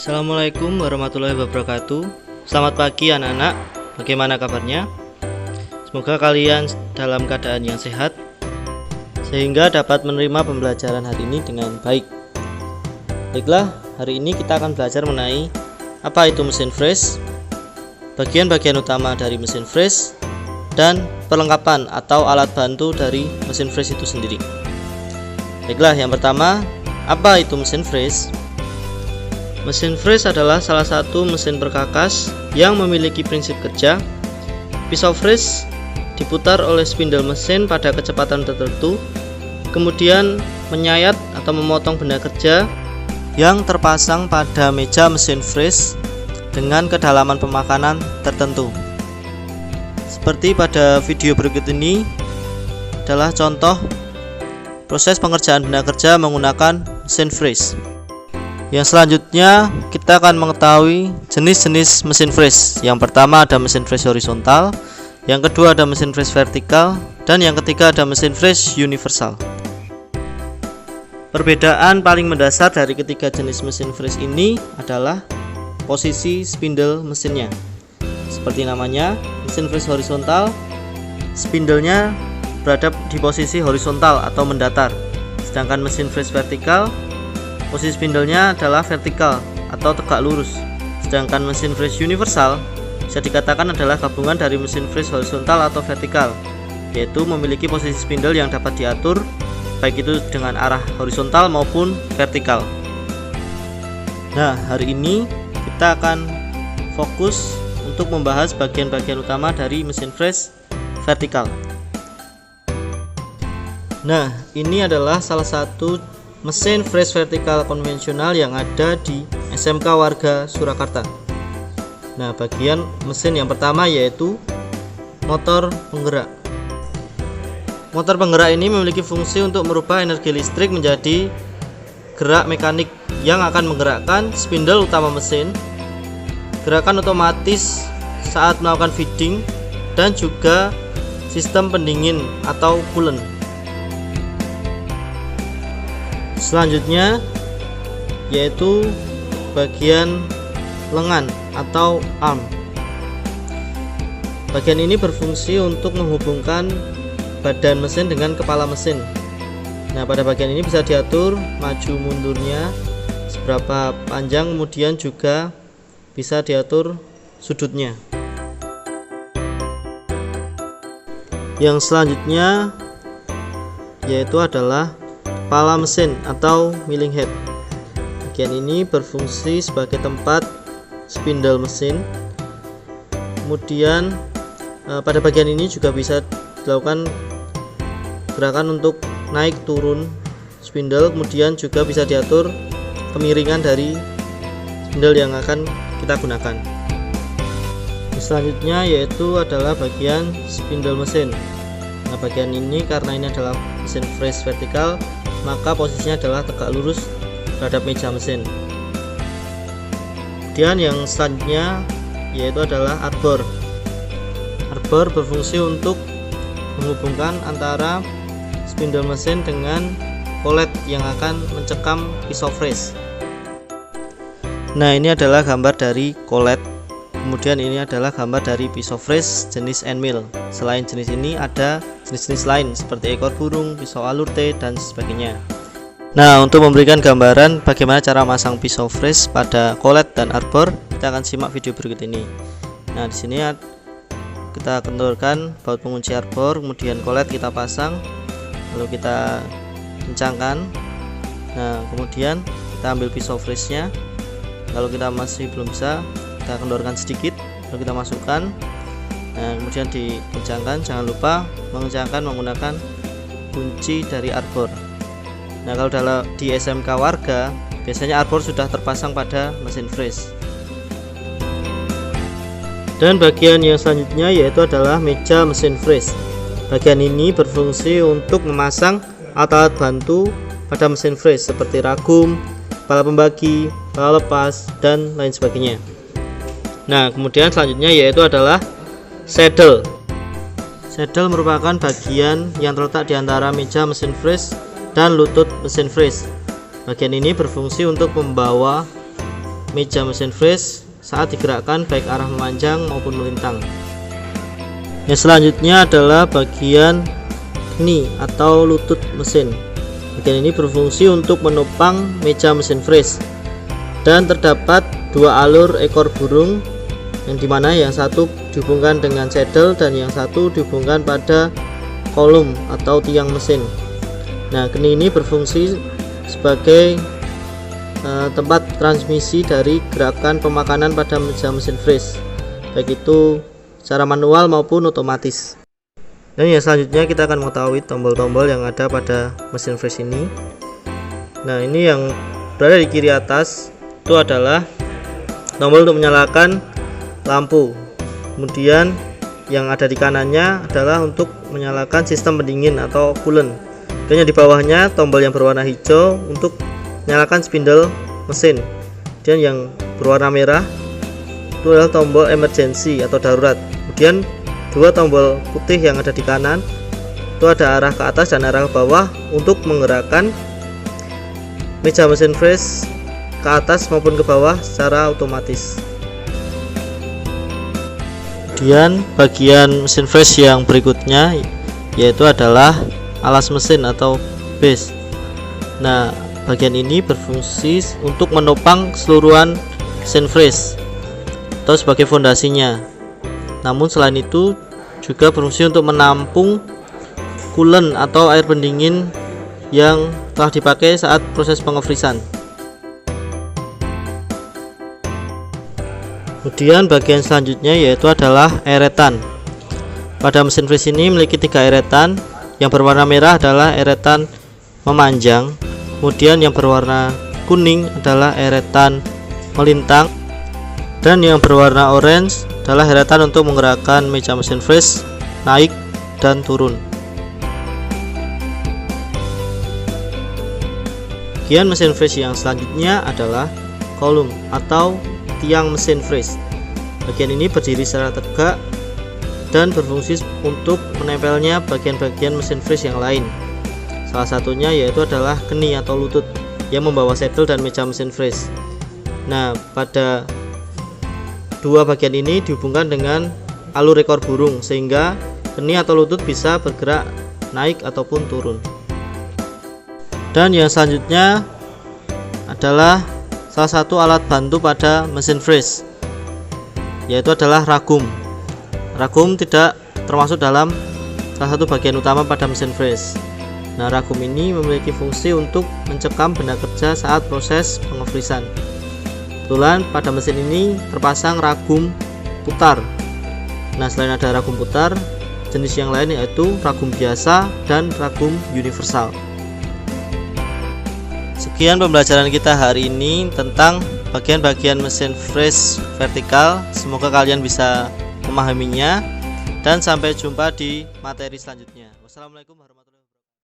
Assalamualaikum warahmatullahi wabarakatuh. Selamat pagi anak-anak, bagaimana kabarnya? Semoga kalian dalam keadaan yang sehat sehingga dapat menerima pembelajaran hari ini dengan baik. Baiklah, hari ini kita akan belajar mengenai apa itu mesin freeze, bagian-bagian utama dari mesin freeze, dan perlengkapan atau alat bantu dari mesin freeze itu sendiri. Baiklah, yang pertama, apa itu mesin freeze? Mesin freeze adalah salah satu mesin perkakas yang memiliki prinsip kerja. Pisau freeze diputar oleh spindle mesin pada kecepatan tertentu, kemudian menyayat atau memotong benda kerja yang terpasang pada meja mesin freeze dengan kedalaman pemakanan tertentu. Seperti pada video berikut ini adalah contoh proses pengerjaan benda kerja menggunakan mesin freeze. Yang selanjutnya kita akan mengetahui jenis-jenis mesin freeze. Yang pertama ada mesin freeze horizontal, yang kedua ada mesin freeze vertikal, dan yang ketiga ada mesin freeze universal. Perbedaan paling mendasar dari ketiga jenis mesin freeze ini adalah posisi spindle mesinnya. Seperti namanya, mesin freeze horizontal, spindlenya berada di posisi horizontal atau mendatar. Sedangkan mesin freeze vertikal, posisi spindlenya adalah vertikal atau tegak lurus. Sedangkan mesin freeze universal bisa dikatakan adalah gabungan dari mesin freeze horizontal atau vertikal, yaitu memiliki posisi spindle yang dapat diatur baik itu dengan arah horizontal maupun vertikal. Nah, hari ini kita akan fokus untuk membahas bagian-bagian utama dari mesin freeze vertikal. Nah, ini adalah salah satu mesin freeze vertikal konvensional yang ada di SMK Warga Surakarta. Nah, bagian mesin yang pertama yaitu motor penggerak. Motor penggerak ini memiliki fungsi untuk merubah energi listrik menjadi gerak mekanik yang akan menggerakkan spindle utama mesin, gerakan otomatis saat melakukan feeding, dan juga sistem pendingin atau coolant. Selanjutnya yaitu bagian lengan atau arm. Bagian ini berfungsi untuk menghubungkan badan mesin dengan kepala mesin. Nah, pada bagian ini bisa diatur maju mundurnya seberapa panjang, kemudian juga bisa diatur sudutnya. Yang selanjutnya yaitu adalah kepala mesin atau milling head. Bagian ini berfungsi sebagai tempat spindle mesin. Kemudian pada bagian ini juga bisa dilakukan gerakan untuk naik turun spindle, kemudian juga bisa diatur kemiringan dari spindle yang akan kita gunakan. Selanjutnya yaitu adalah bagian spindle mesin. Nah, bagian ini karena ini adalah mesin freeze vertikal, maka posisinya adalah tegak lurus terhadap meja mesin. Kemudian yang selanjutnya yaitu adalah arbor. Arbor berfungsi untuk menghubungkan antara spindle mesin dengan collet yang akan mencekam pisau freeze. Nah, ini adalah gambar dari collet. Kemudian ini adalah gambar dari pisau freeze jenis end mill. Selain jenis ini ada jenis-jenis lain seperti ekor burung, pisau alur T, dan sebagainya. Nah, untuk memberikan gambaran bagaimana cara masang pisau freeze pada collet dan arbor, kita akan simak video berikut ini. Nah, di sini kita kendorkan baut pengunci arbor, kemudian collet kita pasang, lalu kita kencangkan. Nah, kemudian kita ambil pisau freeze-nya. Kalau kita masih belum bisa, kita kendorkan sedikit, lalu kita masukkan. Nah, kemudian dikencangkan. Jangan lupa mengencangkan menggunakan kunci dari arbor. Nah, kalau di SMK Warga biasanya arbor sudah terpasang pada mesin freeze. Dan bagian yang selanjutnya yaitu adalah meja mesin freeze. Bagian ini berfungsi untuk memasang alat-alat bantu pada mesin freeze seperti ragum, kepala pembagi, kepala lepas, dan lain sebagainya. Nah, kemudian selanjutnya yaitu adalah saddle. Saddle merupakan bagian yang terletak di antara meja mesin freeze dan lutut mesin freeze. Bagian ini berfungsi untuk membawa meja mesin freeze saat digerakkan baik arah memanjang maupun melintang. Yang selanjutnya adalah bagian knee atau lutut mesin. Bagian ini berfungsi untuk menopang meja mesin freeze dan terdapat dua alur ekor burung, yang dimana yang satu dihubungkan dengan saddle dan yang satu dihubungkan pada kolom atau tiang mesin. Nah, knee ini berfungsi sebagai tempat transmisi dari gerakan pemakanan pada meja mesin freeze, baik itu secara manual maupun otomatis. Dan yang selanjutnya kita akan mengetahui tombol-tombol yang ada pada mesin freeze ini. Nah, ini yang berada di kiri atas itu adalah tombol untuk menyalakan lampu. Kemudian yang ada di kanannya adalah untuk menyalakan sistem pendingin atau coolant. Dan yang di bawahnya tombol yang berwarna hijau untuk menyalakan spindle mesin. Dan yang berwarna merah itu adalah tombol emergency atau darurat. Kemudian dua tombol putih yang ada di kanan itu ada arah ke atas dan arah ke bawah untuk menggerakkan meja mesin freeze ke atas maupun ke bawah secara otomatis. Kemudian bagian mesin freeze yang berikutnya yaitu adalah alas mesin atau base. Nah, bagian ini berfungsi untuk menopang keseluruhan mesin freeze atau sebagai fondasinya. Namun selain itu juga berfungsi untuk menampung coolant atau air pendingin yang telah dipakai saat proses pengefrisan. Kemudian bagian selanjutnya yaitu adalah eretan. Pada mesin freeze ini memiliki 3 eretan. Yang berwarna merah adalah eretan memanjang. Kemudian yang berwarna kuning adalah eretan melintang. Dan yang berwarna orange adalah eretan untuk menggerakkan meja mesin freeze naik dan turun. Bagian mesin freeze yang selanjutnya adalah kolom atau tiang mesin freeze. Bagian ini berdiri secara tegak dan berfungsi untuk menempelnya bagian-bagian mesin freeze yang lain. Salah satunya yaitu adalah knee atau lutut yang membawa saddle dan meja mesin freeze. Nah, pada dua bagian ini dihubungkan dengan alur ekor burung sehingga knee atau lutut bisa bergerak naik ataupun turun. Dan yang selanjutnya adalah salah satu alat bantu pada mesin freeze, yaitu adalah ragum. Ragum tidak termasuk dalam salah satu bagian utama pada mesin freeze. Nah, ragum ini memiliki fungsi untuk mencekam benda kerja saat proses pengefrisan. Kebetulan pada mesin ini terpasang ragum putar. Nah, selain ada ragum putar, jenis yang lain yaitu ragum biasa dan ragum universal. Sekian pembelajaran kita hari ini tentang bagian-bagian mesin freeze vertikal. Semoga kalian bisa memahaminya dan sampai jumpa di materi selanjutnya. Wassalamualaikum warahmatullahi wabarakatuh.